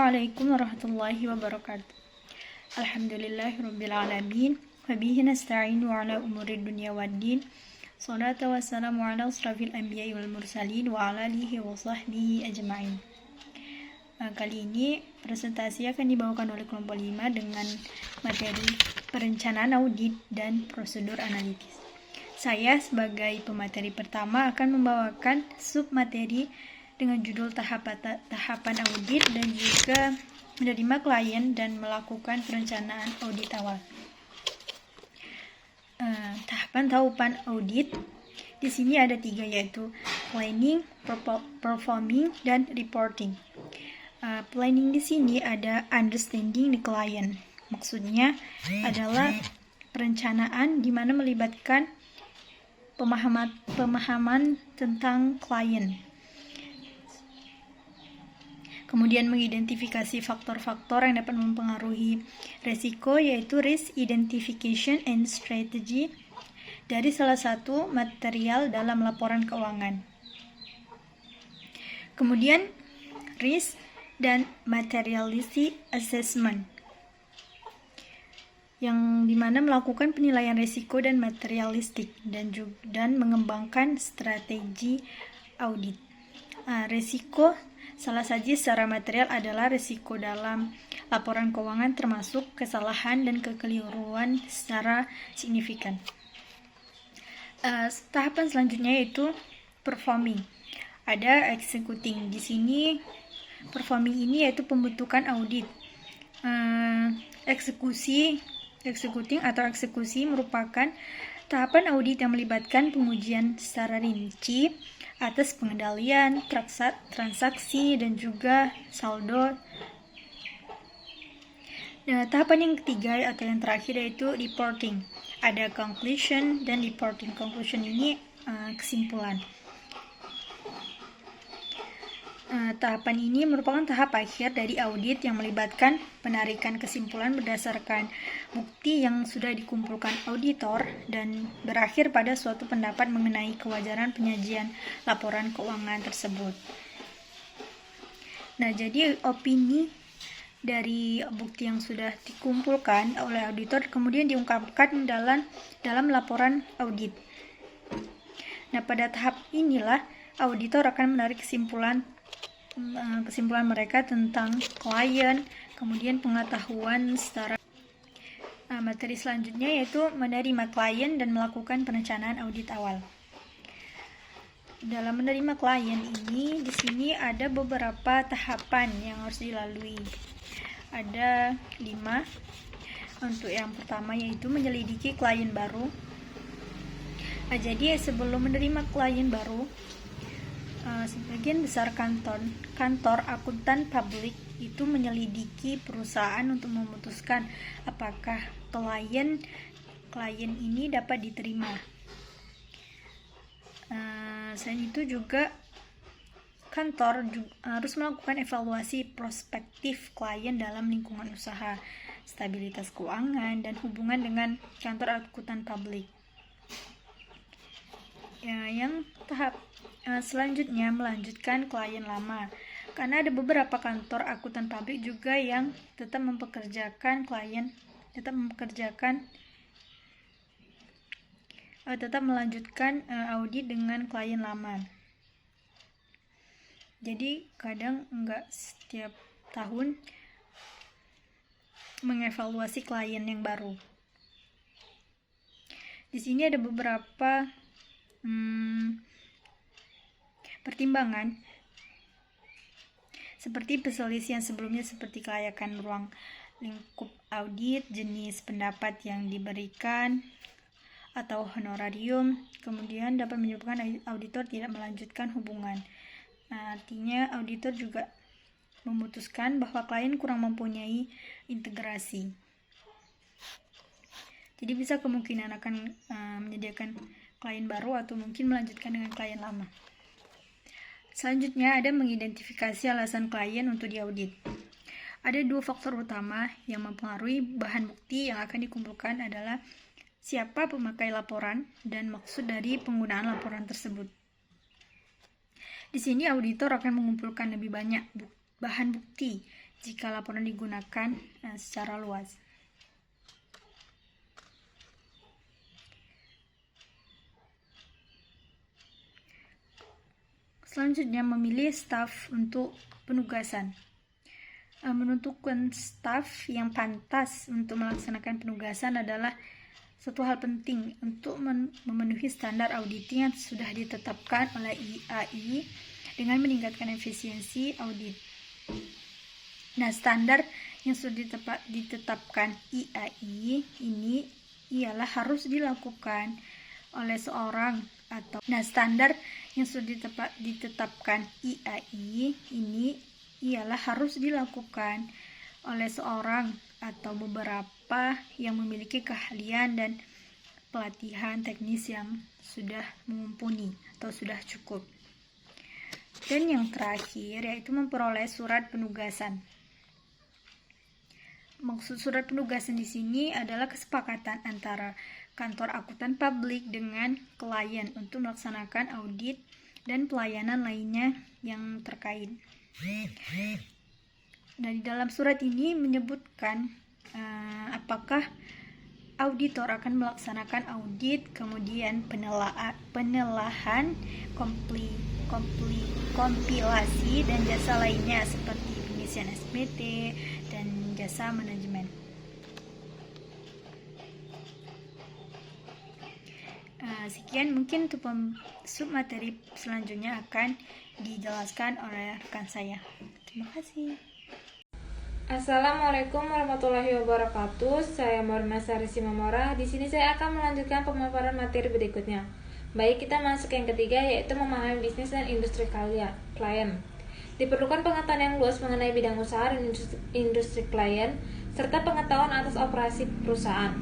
Assalamualaikum warahmatullahi wabarakatuh. Alhamdulillahirrabbilalamin. Wabihi nasta'inu ala umuri dunia waddin. Salatu wassalamu ala asrafil anbiya'i wal mursalin wa ala alihi wa sahbihi ajma'in. Kali ini presentasi akan dibawakan oleh kelompok 5 dengan materi perencanaan audit dan prosedur analitis. Saya sebagai pemateri pertama akan membawakan submateri dengan judul tahapan audit dan juga menerima klien dan melakukan perencanaan audit awal. Tahapan audit di sini ada 3, yaitu planning, performing, dan reporting. Planning di sini ada understanding the client. Maksudnya adalah perencanaan di mana melibatkan pemahaman tentang klien. Kemudian mengidentifikasi faktor-faktor yang dapat mempengaruhi resiko, yaitu risk identification and strategy dari salah satu material dalam laporan keuangan. Kemudian risk dan materiality assessment, yang dimana melakukan penilaian risiko dan materialistik dan mengembangkan strategi audit. Risiko salah saja secara material adalah risiko dalam laporan keuangan, termasuk kesalahan dan kekeliruan secara signifikan. Tahapan selanjutnya yaitu performing. Ada executing. Di sini performing ini yaitu pembentukan audit. Executing atau eksekusi merupakan tahapan audit yang melibatkan pengujian secara rinci atas pengendalian, transaksi, dan juga saldo. Tahapan yang ketiga atau yang terakhir yaitu reporting. Ada conclusion dan reporting. Conclusion ini kesimpulan. Tahapan ini merupakan tahap akhir dari audit yang melibatkan penarikan kesimpulan berdasarkan bukti yang sudah dikumpulkan auditor dan berakhir pada suatu pendapat mengenai kewajaran penyajian laporan keuangan tersebut. Jadi opini dari bukti yang sudah dikumpulkan oleh auditor kemudian diungkapkan dalam laporan audit. Pada tahap inilah auditor akan menarik kesimpulan mereka tentang klien, kemudian pengetahuan secara materi selanjutnya yaitu menerima klien dan melakukan perencanaan audit awal. Dalam menerima klien ini, di sini ada beberapa tahapan yang harus dilalui. Ada 5. Untuk yang pertama yaitu menyelidiki klien baru. Jadi sebelum menerima klien baru, sebagian besar kantor akuntan publik itu menyelidiki perusahaan untuk memutuskan apakah klien ini dapat diterima. Selain itu juga kantor harus melakukan evaluasi prospektif klien dalam lingkungan usaha, stabilitas keuangan, dan hubungan dengan kantor akuntan publik. Yang tahap selanjutnya melanjutkan klien lama, karena ada beberapa kantor akuntan publik juga yang tetap melanjutkan audit dengan klien lama. Jadi kadang enggak setiap tahun mengevaluasi klien yang baru. Di sini ada beberapa pertimbangan seperti perselisihan sebelumnya, seperti kelayakan ruang lingkup audit, jenis pendapat yang diberikan, atau honorarium. Kemudian dapat menyebabkan auditor tidak melanjutkan hubungan. Artinya auditor juga memutuskan bahwa klien kurang mempunyai integrasi. Jadi bisa kemungkinan akan menyediakan klien baru atau mungkin melanjutkan dengan klien lama. Selanjutnya ada mengidentifikasi alasan klien untuk diaudit. Ada 2 faktor utama yang mempengaruhi bahan bukti yang akan dikumpulkan adalah siapa pemakai laporan dan maksud dari penggunaan laporan tersebut. Di sini auditor akan mengumpulkan lebih banyak bahan bukti jika laporan digunakan secara luas. Selanjutnya, memilih staf untuk penugasan. Menentukan staf yang pantas untuk melaksanakan penugasan adalah satu hal penting untuk memenuhi standar auditing yang sudah ditetapkan oleh IAI dengan meningkatkan efisiensi audit. Nah, standar yang sudah ditetapkan IAI ini ialah harus dilakukan oleh seorang atau standar yang sudah ditetapkan IAI ini ialah harus dilakukan oleh seorang atau beberapa yang memiliki keahlian dan pelatihan teknis yang sudah mumpuni atau sudah cukup. Dan yang terakhir yaitu memperoleh surat penugasan. Maksud surat penugasan di sini adalah kesepakatan antara kantor akuntan publik dengan klien untuk melaksanakan audit dan pelayanan lainnya yang terkait. Dan di dalam surat ini menyebutkan apakah auditor akan melaksanakan audit, kemudian penelahan, kompilasi dan jasa lainnya seperti pengisian SPT dan jasa manajemen. Sekian, mungkin untuk submateri selanjutnya akan dijelaskan oleh rekan saya. Terima kasih. Assalamualaikum warahmatullahi wabarakatuh. Saya Morna Sari Simamora. Di sini saya akan melanjutkan pemaparan materi berikutnya. Baik, kita masuk yang ketiga, yaitu memahami bisnis dan industri klien. Diperlukan pengetahuan yang luas mengenai bidang usaha dan industri klien, serta pengetahuan atas operasi perusahaan.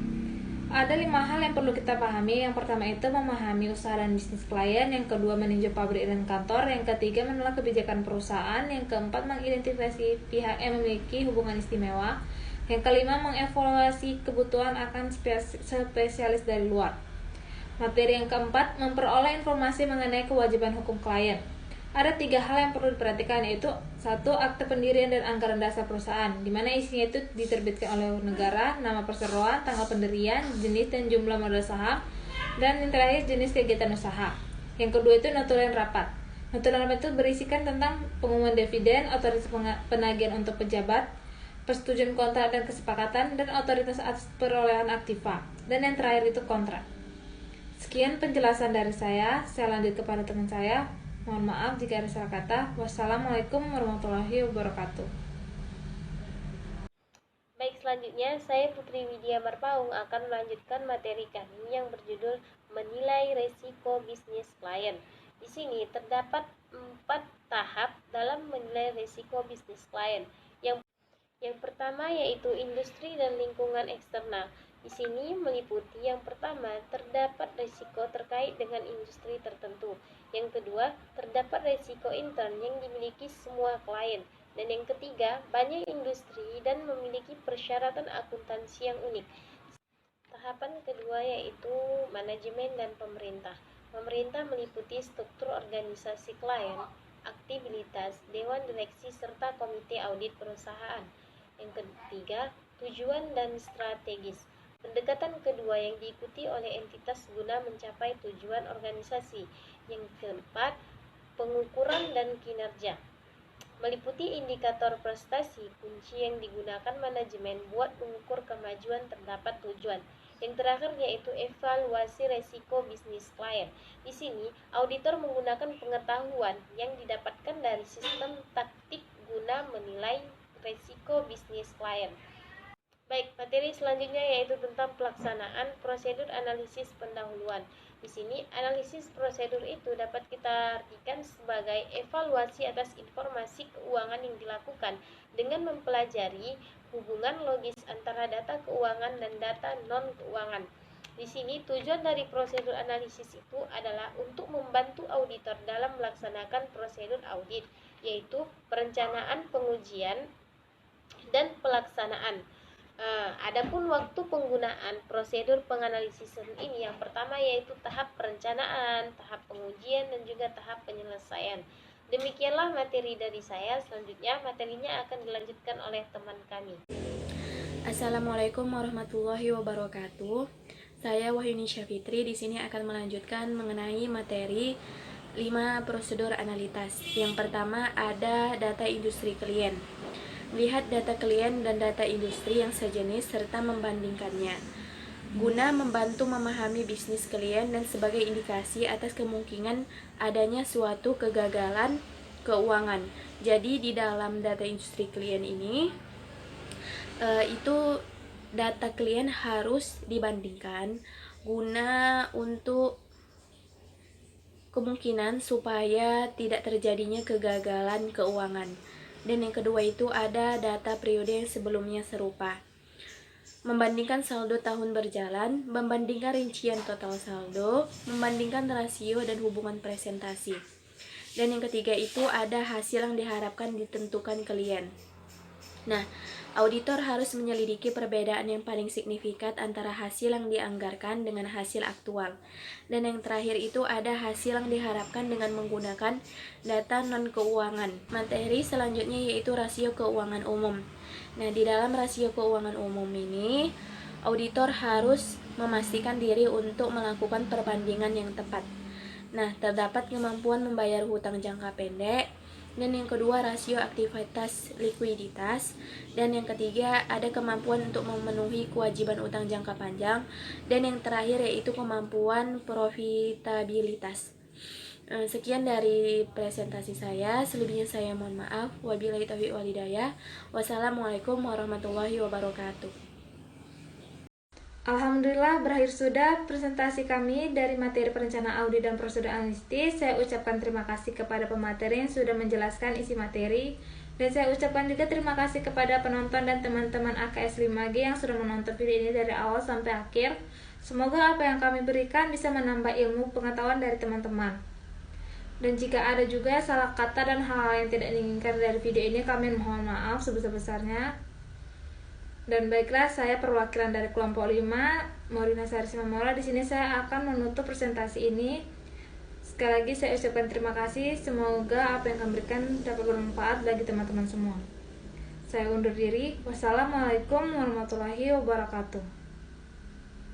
Ada 5 hal yang perlu kita pahami. Yang pertama itu memahami usaha dan bisnis klien, yang kedua meninjau pabrik dan kantor, yang ketiga menolak kebijakan perusahaan, yang keempat mengidentifikasi pihak yang memiliki hubungan istimewa, yang kelima mengevaluasi kebutuhan akan spesialis dari luar. Materi yang keempat, memperoleh informasi mengenai kewajiban hukum klien. Ada 3 hal yang perlu diperhatikan, yaitu 1. Akte pendirian dan anggaran dasar perusahaan, di mana isinya itu diterbitkan oleh negara, nama perseroan, tanggal pendirian, jenis dan jumlah modal saham, dan yang terakhir jenis kegiatan usaha. Yang kedua itu notulen rapat. Notulen rapat itu berisikan tentang pengumuman dividen, otoritas penagihan untuk pejabat, persetujuan kontrak dan kesepakatan, dan otoritas atas perolehan aktiva. Dan yang terakhir itu kontrak. Sekian penjelasan dari saya lanjut kepada teman saya. Mohon maaf jika ada salah kata. Wassalamualaikum warahmatullahi wabarakatuh. Baik, selanjutnya saya Putri Widya Marpaung akan melanjutkan materi kami yang berjudul Menilai Resiko Bisnis Klien. Di sini terdapat 4 tahap dalam menilai resiko bisnis klien. Yang pertama yaitu industri dan lingkungan eksternal. Di sini meliputi yang pertama, terdapat risiko terkait dengan industri tertentu. Yang kedua, terdapat risiko intern yang dimiliki semua klien. Dan yang ketiga, banyak industri dan memiliki persyaratan akuntansi yang unik. Tahapan kedua yaitu manajemen dan pemerintah. Pemerintah meliputi struktur organisasi klien, aktivitas, dewan direksi, serta komite audit perusahaan. Yang ketiga, tujuan dan strategis. Pendekatan kedua yang diikuti oleh entitas guna mencapai tujuan organisasi. Yang keempat, pengukuran dan kinerja. Meliputi indikator prestasi, kunci yang digunakan manajemen buat mengukur kemajuan terdapat tujuan. Yang terakhir yaitu evaluasi resiko bisnis klien. Di sini, auditor menggunakan pengetahuan yang didapatkan dari sistem taktik guna menilai resiko bisnis klien. Baik, materi selanjutnya yaitu tentang pelaksanaan prosedur analisis pendahuluan. Di sini, analisis prosedur itu dapat kita artikan sebagai evaluasi atas informasi keuangan yang dilakukan dengan mempelajari hubungan logis antara data keuangan dan data non-keuangan. Di sini, tujuan dari prosedur analisis itu adalah untuk membantu auditor dalam melaksanakan prosedur audit, yaitu perencanaan, pengujian, dan pelaksanaan. Adapun waktu penggunaan prosedur penganalisisan ini, yang pertama yaitu tahap perencanaan, tahap pengujian, dan juga tahap penyelesaian. Demikianlah materi dari saya. Selanjutnya materinya akan dilanjutkan oleh teman kami. Assalamualaikum warahmatullahi wabarakatuh. Saya Wahyuni Syafitri di sini akan melanjutkan mengenai materi 5 prosedur analitas. Yang pertama ada data industri klien. Lihat data klien dan data industri yang sejenis serta membandingkannya, guna membantu memahami bisnis klien dan sebagai indikasi atas kemungkinan adanya suatu kegagalan keuangan. Jadi di dalam data industri klien ini itu data klien harus dibandingkan guna untuk kemungkinan supaya tidak terjadinya kegagalan keuangan. Dan yang kedua itu ada data periode yang sebelumnya serupa. Membandingkan saldo tahun berjalan, membandingkan rincian total saldo, membandingkan rasio dan hubungan presentasi. Dan yang ketiga itu ada hasil yang diharapkan ditentukan klien. Nah, auditor harus menyelidiki perbedaan yang paling signifikan antara hasil yang dianggarkan dengan hasil aktual. Dan yang terakhir itu ada hasil yang diharapkan dengan menggunakan data non-keuangan. Materi selanjutnya yaitu rasio keuangan umum. Nah, di dalam rasio keuangan umum ini, auditor harus memastikan diri untuk melakukan perbandingan yang tepat. Nah, terdapat kemampuan membayar hutang jangka pendek, dan yang kedua rasio aktivitas likuiditas, dan yang ketiga ada kemampuan untuk memenuhi kewajiban utang jangka panjang, dan yang terakhir yaitu kemampuan profitabilitas. Sekian dari presentasi saya, selebihnya saya mohon maaf. Wabillahi taufiq wal hidayah. Wassalamualaikum warahmatullahi wabarakatuh. Alhamdulillah berakhir sudah presentasi kami dari materi perencanaan audit dan prosedur analitis. Saya ucapkan terima kasih kepada pemateri yang sudah menjelaskan isi materi, dan saya ucapkan juga terima kasih kepada penonton dan teman-teman AKS 5G yang sudah menonton video ini dari awal sampai akhir. Semoga apa yang kami berikan bisa menambah ilmu pengetahuan dari teman-teman. Dan jika ada juga salah kata dan hal yang tidak diinginkan dari video ini, kami mohon maaf sebesar-besarnya. Dan baiklah, saya perwakilan dari kelompok 5, Morina Sarisi Mamora. Di sini saya akan menutup presentasi ini. Sekali lagi saya ucapkan terima kasih. Semoga apa yang kami berikan dapat bermanfaat bagi teman-teman semua. Saya undur diri. Wassalamualaikum warahmatullahi wabarakatuh.